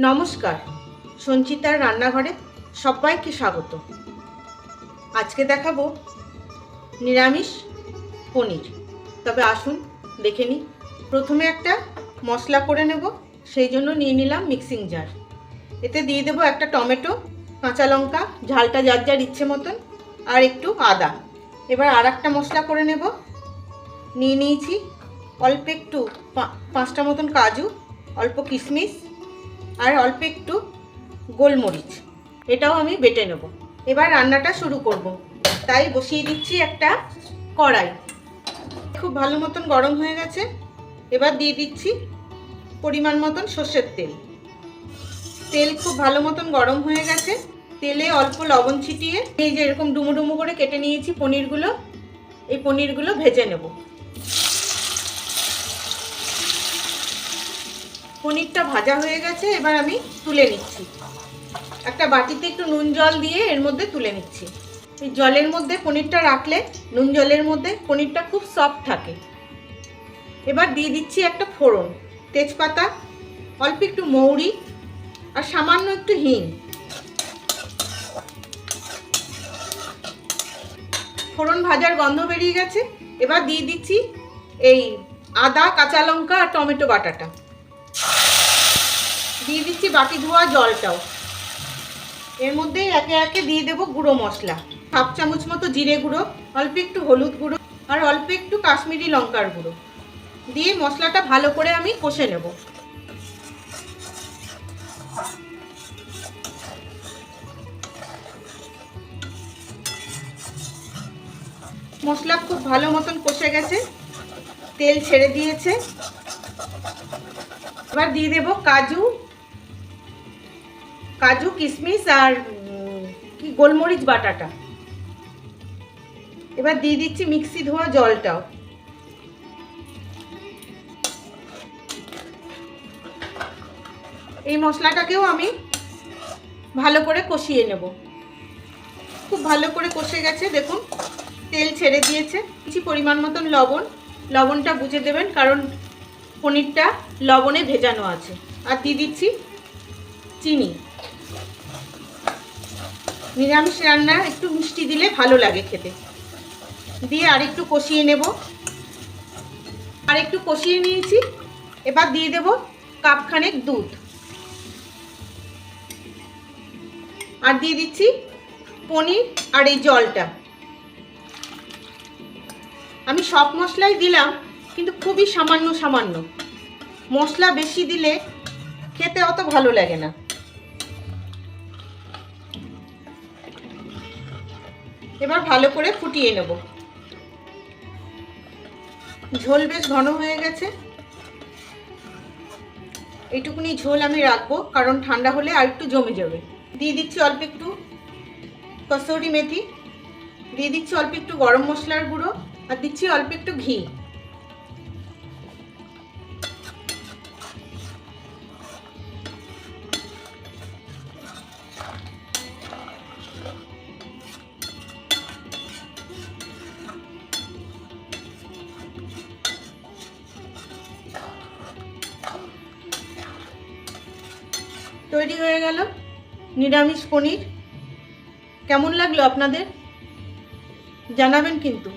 নমস্কার, সঞ্চিতার রান্নাঘরে সবাইকে স্বাগত। আজকে দেখাবো নিরামিষ পনির। তবে আসুন দেখে নিই। প্রথমে একটা মশলা করে নেব, সেই জন্য নিয়ে নিলাম মিক্সিং জার। এতে দিয়ে দেবো একটা টমেটো, কাঁচা লঙ্কা, ঝালটা যার যার ইচ্ছে মতন, আর একটু আদা। এবার আর একটা মশলা করে নেব। নিয়ে নিয়েছি অল্প একটু 5টা মতন কাজু, অল্প কিশমিশ আর অল্প একটু গোলমরিচ। এটাও আমি বেটে নেব। এবার রান্নাটা শুরু করব, তাই বসিয়ে দিচ্ছি একটা কড়াই। খুব ভালো মতন গরম হয়ে গেছে। এবার দিয়ে দিচ্ছি পরিমাণ মতন সর্ষের তেল। তেল খুব ভালো মতন গরম হয়ে গেছে। তেলে অল্প লবণ ছিটিয়ে এই যে এরকম ডুমো ডুমো করে কেটে নিয়েছি পনিরগুলো, এই পনিরগুলো ভেজে নেব। পনিরটা ভাজা হয়ে গেছে, এবার আমি তুলে নিচ্ছি। একটা বাটিতে একটু নুন জল দিয়ে এর মধ্যে তুলে নিচ্ছি। এই জলের মধ্যে পনিরটা রাখলে, নুন জলের মধ্যে পনিরটা খুব সফট থাকে। এবার দিয়ে দিচ্ছি একটা ফোড়ন, তেজপাতা, অল্প একটু মৌরি আর সামান্য একটু হিং। ফোড়ন ভাজার গন্ধ বেরিয়ে গেছে। এবার দিয়ে দিচ্ছি এই আদা, কাঁচা লঙ্কা আর টমেটো বাটাটা। দিয়ে দিচ্ছি বাটি ধোয়া জলটাও। এর মধ্যে একে একে দিয়ে দেবো গুঁড়ো মশলা, 1/2 চামচ মতো জিরে গুঁড়ো, অল্প একটু হলুদ গুঁড়ো আর অল্প একটু কাশ্মীরি লঙ্কার গুঁড়ো দিয়ে মশলাটা ভালো করে আমি কষে নেব। মশলা খুব ভালো মতন কষে গেছে, তেল ছেড়ে দিয়েছে। এবার দিয়ে দেবো কাজু, কিশমিশ আর গোলমরিচ বাটাটা। এবার দিয়ে দিচ্ছি মিক্সি ধোয়া জলটাও। এই মশলাটাকেও আমি ভালো করে কষিয়ে নেব। খুব ভালো করে কষে গেছে, দেখুন তেল ছেড়ে দিয়েছে। কিছু পরিমাণ মতন লবণটা বুঝে দেবেন, কারণ পনিরটা লবণে ভেজানো আছে। আর দিয়ে দিচ্ছি চিনি। নিরামিষ রান্না একটু মিষ্টি দিলে ভালো লাগে খেতে। দিয়ে আরেকটু কষিয়ে নেব। আর একটু কষিয়ে নিয়েছি। এবার দিয়ে দেব কাপখানেক দুধ আর দিয়ে দিচ্ছি পনির আর এই জলটা। আমি সব মশলাই দিলাম, কিন্তু খুবই সামান্য। মশলা বেশি দিলে খেতে অত ভালো লাগে না। এবার ভালো করে ফুটিয়ে নেব। ঝোল বেশ ঘন হয়ে গেছে। এইটুকুনি ঝোল আমি রাখবো, কারণ ঠান্ডা হলে আর একটু জমে যাবে। দিয়ে দিচ্ছি অল্প একটু কসুরি মেথি, দিয়ে দিচ্ছি অল্প একটু গরম মশলার গুঁড়ো আর দিচ্ছি অল্প একটু ঘি। তৈরি হয়ে গেল নিরামিষ পনির। কেমন লাগলো আপনাদের জানাবেন কিন্তু।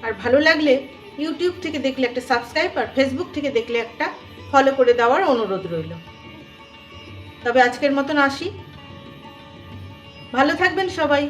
আর ভালো লাগলে ইউটিউব থেকে দেখলে একটা সাবস্ক্রাইব, আর ফেসবুক থেকে দেখলে একটা ফলো করে দেওয়ার অনুরোধ রইল। তবে আজকের মতন আসি। ভালো থাকবেন সবাই।